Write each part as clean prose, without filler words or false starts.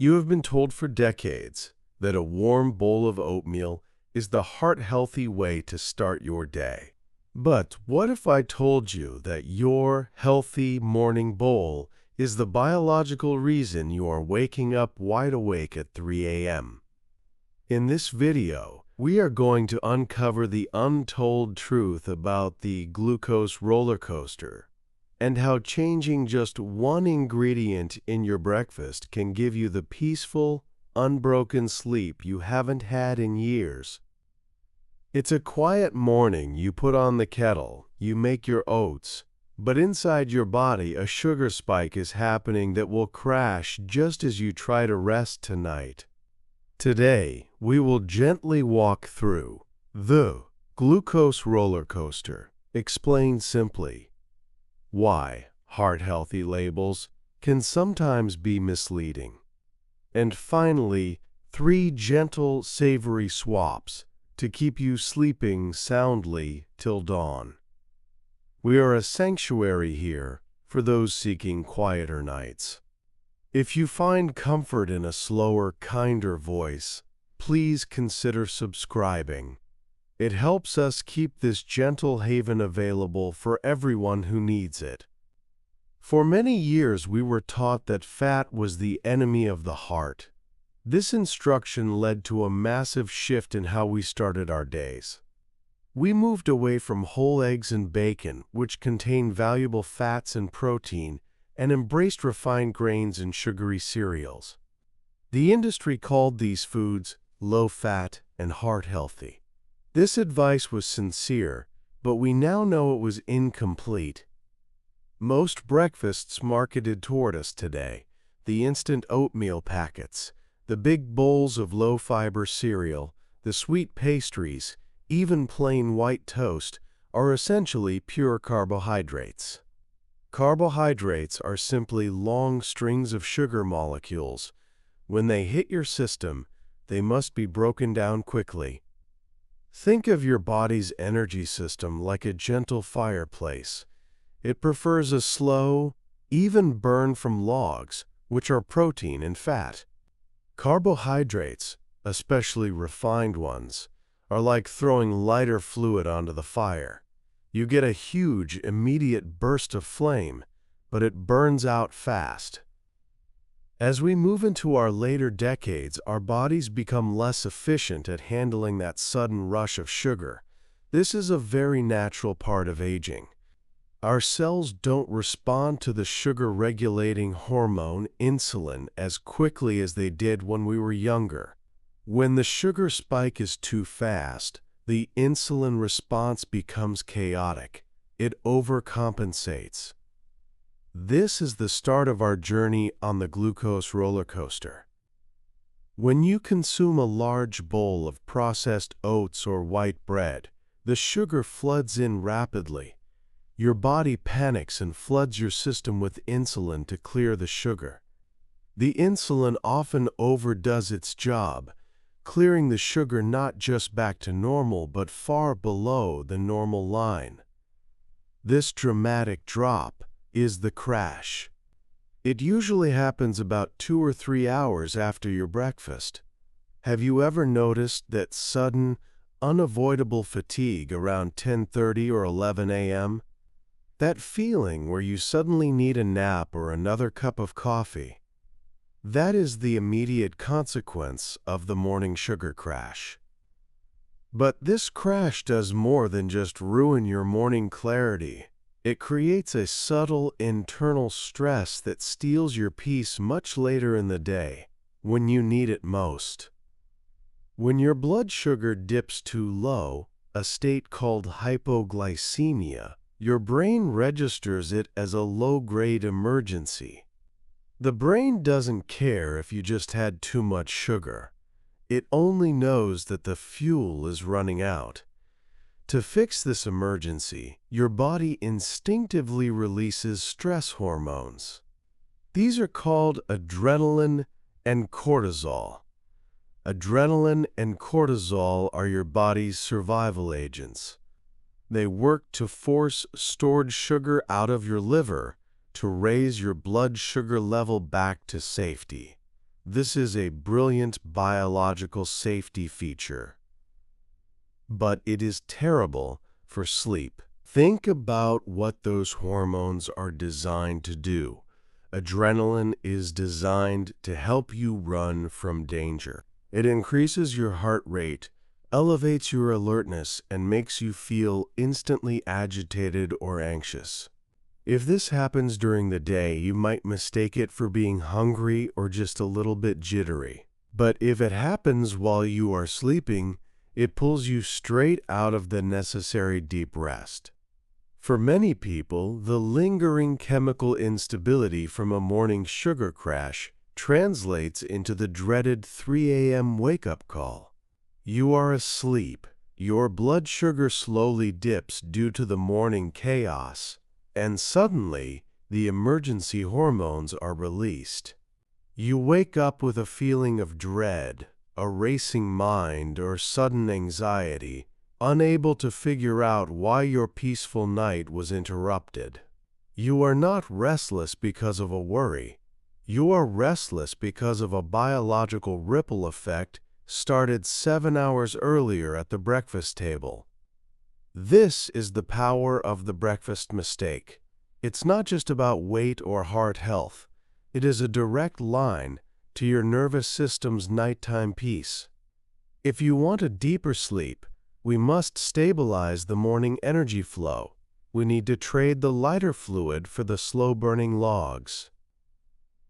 You have been told for decades that a warm bowl of oatmeal is the heart-healthy way to start your day. But what if I told you that your healthy morning bowl is the biological reason you are waking up wide awake at 3 a.m.? In this video, we are going to uncover the untold truth about the glucose roller coaster and how changing just one ingredient in your breakfast can give you the peaceful, unbroken sleep you haven't had in years. It's a quiet morning, you put on the kettle, you make your oats, but inside your body a sugar spike is happening that will crash just as you try to rest tonight. Today, we will gently walk through the glucose roller coaster, explained simply. Why heart-healthy labels can sometimes be misleading. And finally, 3 gentle, savory swaps to keep you sleeping soundly till dawn. We are a sanctuary here for those seeking quieter nights. If you find comfort in a slower, kinder voice, please consider subscribing. It helps us keep this gentle haven available for everyone who needs it. For many years, we were taught that fat was the enemy of the heart. This instruction led to a massive shift in how we started our days. We moved away from whole eggs and bacon, which contain valuable fats and protein, and embraced refined grains and sugary cereals. The industry called these foods low-fat and heart-healthy. This advice was sincere, but we now know it was incomplete. Most breakfasts marketed toward us today, the instant oatmeal packets, the big bowls of low-fiber cereal, the sweet pastries, even plain white toast, are essentially pure carbohydrates. Carbohydrates are simply long strings of sugar molecules. When they hit your system, they must be broken down quickly. Think of your body's energy system like a gentle fireplace. It prefers a slow, even burn from logs, which are protein and fat. Carbohydrates, especially refined ones, are like throwing lighter fluid onto the fire. You get a huge, immediate burst of flame, but it burns out fast. As we move into our later decades, our bodies become less efficient at handling that sudden rush of sugar. This is a very natural part of aging. Our cells don't respond to the sugar-regulating hormone, insulin, as quickly as they did when we were younger. When the sugar spike is too fast, the insulin response becomes chaotic. It overcompensates. This is the start of our journey on the glucose roller coaster. When you consume a large bowl of processed oats or white bread, the sugar floods in rapidly. Your body panics and floods your system with insulin to clear the sugar. The insulin often overdoes its job, clearing the sugar not just back to normal but far below the normal line. This dramatic drop is the crash. It usually happens about 2 or 3 hours after your breakfast. Have you ever noticed that sudden, unavoidable fatigue around 10:30 or 11 a.m.? That feeling where you suddenly need a nap or another cup of coffee? That is the immediate consequence of the morning sugar crash. But this crash does more than just ruin your morning clarity. It creates a subtle internal stress that steals your peace much later in the day, when you need it most. When your blood sugar dips too low, a state called hypoglycemia, your brain registers it as a low-grade emergency. The brain doesn't care if you just had too much sugar. It only knows that the fuel is running out. To fix this emergency, your body instinctively releases stress hormones. These are called adrenaline and cortisol. Adrenaline and cortisol are your body's survival agents. They work to force stored sugar out of your liver to raise your blood sugar level back to safety. This is a brilliant biological safety feature, but it is terrible for sleep. Think about what those hormones are designed to do. Adrenaline is designed to help you run from danger. It increases your heart rate, elevates your alertness, and makes you feel instantly agitated or anxious. If this happens during the day, you might mistake it for being hungry or just a little bit jittery. But if it happens while you are sleeping, it pulls you straight out of the necessary deep rest. For many people, the lingering chemical instability from a morning sugar crash translates into the dreaded 3 a.m. wake-up call. You are asleep, your blood sugar slowly dips due to the morning chaos, and suddenly the emergency hormones are released. You wake up with a feeling of dread, a racing mind, or sudden anxiety, unable to figure out why your peaceful night was interrupted. You are not restless because of a worry. You are restless because of a biological ripple effect started 7 hours earlier at the breakfast table. This is the power of the breakfast mistake. It's not just about weight or heart health. It is a direct line to your nervous system's nighttime peace. If you want a deeper sleep, we must stabilize the morning energy flow. We need to trade the lighter fluid for the slow-burning logs.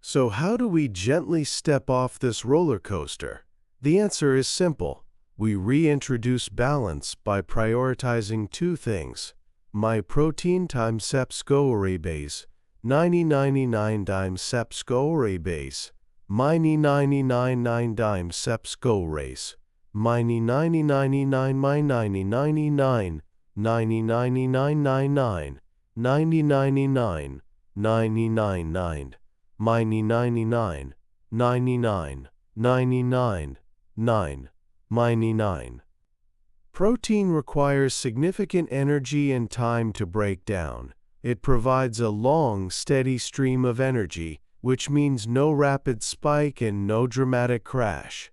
So how do we gently step off this roller coaster? The answer is simple. We reintroduce balance by prioritizing two things: my protein times sepscoare base, 9099 times sepscoare base, mini 999 times sepscorace. Mini 9099 my 9099 9099 9099 9099 mini 99 99 99 9 mini 9. Protein requires significant energy and time to break down. It provides a long, steady stream of energy, which means no rapid spike and no dramatic crash.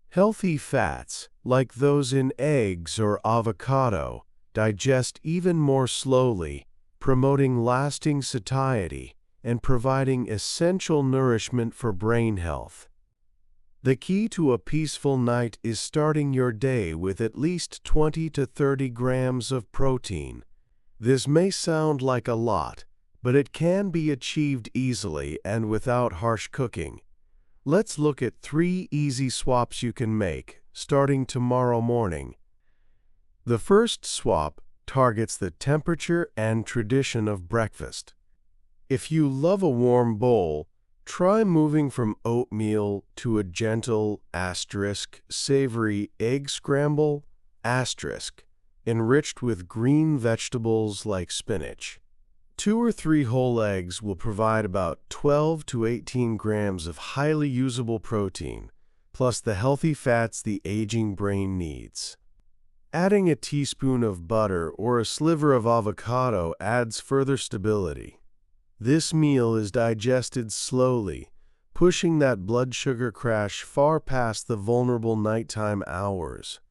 Healthy fats, like those in eggs or avocado, digest even more slowly, promoting lasting satiety and providing essential nourishment for brain health. The key to a peaceful night is starting your day with at least 20 to 30 grams of protein. This may sound like a lot, but it can be achieved easily and without harsh cooking. Let's look at 3 easy swaps you can make, starting tomorrow morning. The first swap targets the temperature and tradition of breakfast. If you love a warm bowl, try moving from oatmeal to a gentle savory egg scramble enriched with green vegetables like spinach. 2 or 3 whole eggs will provide about 12 to 18 grams of highly usable protein, plus the healthy fats the aging brain needs. Adding a teaspoon of butter or a sliver of avocado adds further stability. This meal is digested slowly, pushing that blood sugar crash far past the vulnerable nighttime hours.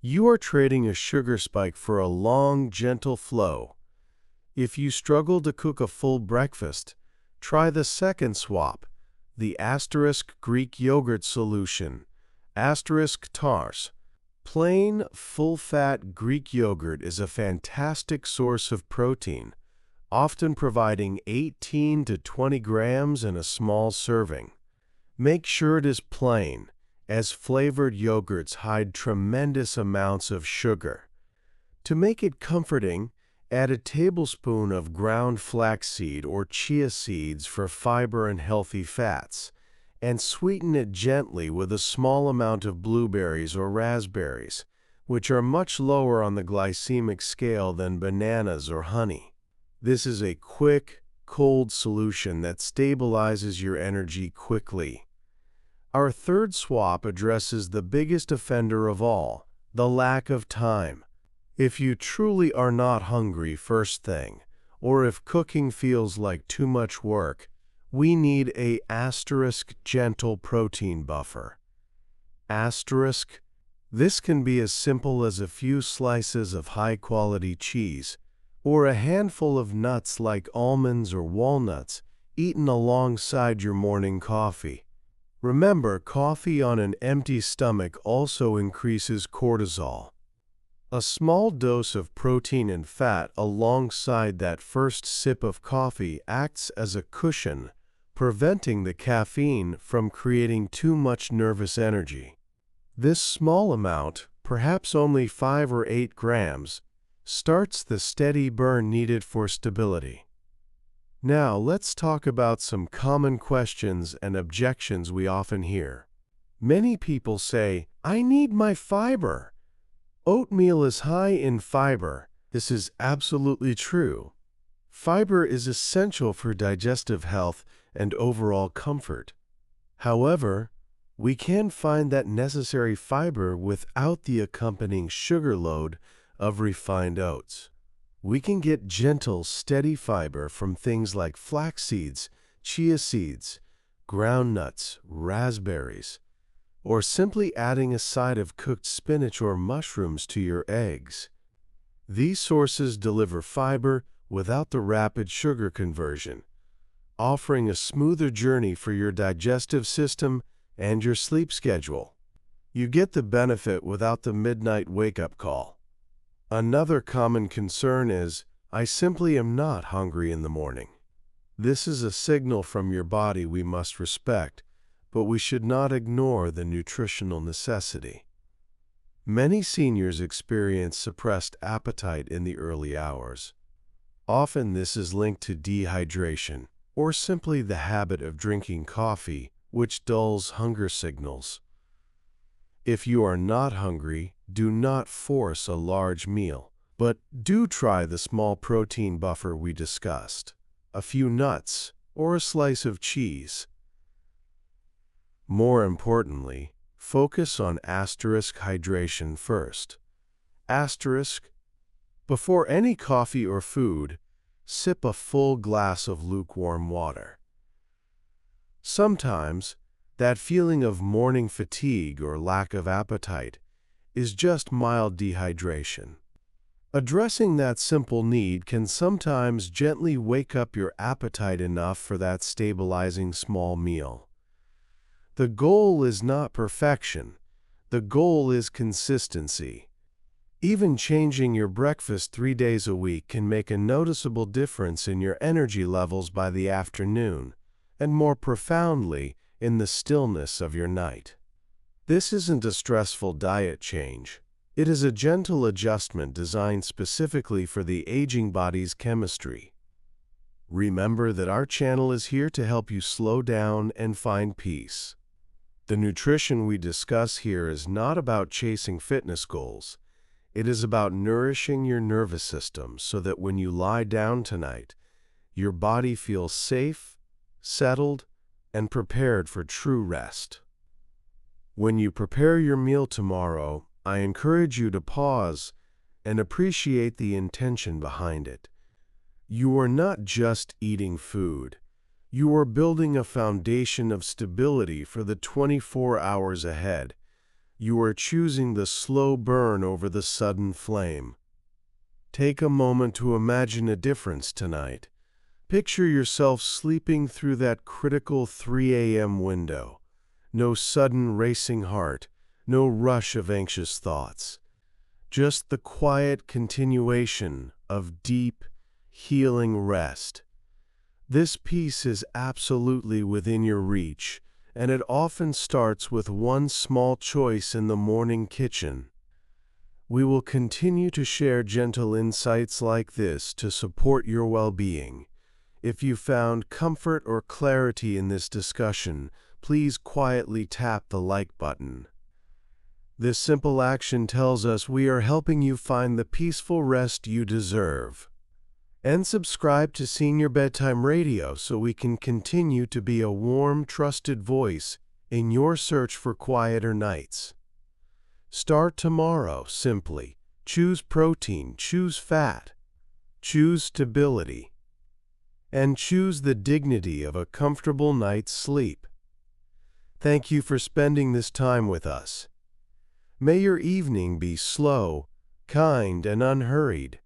You are trading a sugar spike for a long, gentle flow. If you struggle to cook a full breakfast, try the second swap, the Greek yogurt solution, *tars. Plain, full-fat Greek yogurt is a fantastic source of protein, often providing 18 to 20 grams in a small serving. Make sure it is plain, as flavored yogurts hide tremendous amounts of sugar. To make it comforting, add a tablespoon of ground flaxseed or chia seeds for fiber and healthy fats, and sweeten it gently with a small amount of blueberries or raspberries, which are much lower on the glycemic scale than bananas or honey. This is a quick, cold solution that stabilizes your energy quickly. Our third swap addresses the biggest offender of all, the lack of time. If you truly are not hungry first thing, or if cooking feels like too much work, we need a asterisk gentle protein buffer. Asterisk. This can be as simple as a few slices of high-quality cheese, or a handful of nuts like almonds or walnuts, eaten alongside your morning coffee. Remember, coffee on an empty stomach also increases cortisol. A small dose of protein and fat alongside that first sip of coffee acts as a cushion, preventing the caffeine from creating too much nervous energy. This small amount, perhaps only 5 or 8 grams, starts the steady burn needed for stability. Now, let's talk about some common questions and objections we often hear. Many people say, "I need my fiber." Oatmeal is high in fiber. This is absolutely true. Fiber is essential for digestive health and overall comfort. However, we can find that necessary fiber without the accompanying sugar load of refined oats. We can get gentle, steady fiber from things like flax seeds, chia seeds, ground nuts, raspberries, or simply adding a side of cooked spinach or mushrooms to your eggs. These sources deliver fiber without the rapid sugar conversion, offering a smoother journey for your digestive system and your sleep schedule. You get the benefit without the midnight wake-up call. Another common concern is, "I simply am not hungry in the morning." This is a signal from your body we must respect, but we should not ignore the nutritional necessity. Many seniors experience suppressed appetite in the early hours. Often this is linked to dehydration or simply the habit of drinking coffee, which dulls hunger signals. If you are not hungry, do not force a large meal, but do try the small protein buffer we discussed, a few nuts, or a slice of cheese. More importantly, focus on asterisk hydration first. Asterisk. Before any coffee or food, sip a full glass of lukewarm water. Sometimes, that feeling of morning fatigue or lack of appetite is just mild dehydration. Addressing that simple need can sometimes gently wake up your appetite enough for that stabilizing small meal. The goal is not perfection. The goal is consistency. Even changing your breakfast 3 days a week can make a noticeable difference in your energy levels by the afternoon, and more profoundly, in the stillness of your night. This isn't a stressful diet change. It is a gentle adjustment designed specifically for the aging body's chemistry. Remember that our channel is here to help you slow down and find peace. The nutrition we discuss here is not about chasing fitness goals. It is about nourishing your nervous system so that when you lie down tonight, your body feels safe, settled, and prepared for true rest. When you prepare your meal tomorrow, I encourage you to pause and appreciate the intention behind it. You are not just eating food. You are building a foundation of stability for the 24 hours ahead. You are choosing the slow burn over the sudden flame. Take a moment to imagine a difference tonight. Picture yourself sleeping through that critical 3 a.m. window. No sudden racing heart, no rush of anxious thoughts. Just the quiet continuation of deep, healing rest. This peace is absolutely within your reach, and it often starts with one small choice in the morning kitchen. We will continue to share gentle insights like this to support your well-being. If you found comfort or clarity in this discussion, please quietly tap the like button. This simple action tells us we are helping you find the peaceful rest you deserve. And subscribe to Senior Bedtime Radio so we can continue to be a warm, trusted voice in your search for quieter nights. Start tomorrow simply. Choose protein, choose fat, choose stability. and choose the dignity of a comfortable night's sleep. Thank you for spending this time with us. May your evening be slow, kind, and unhurried.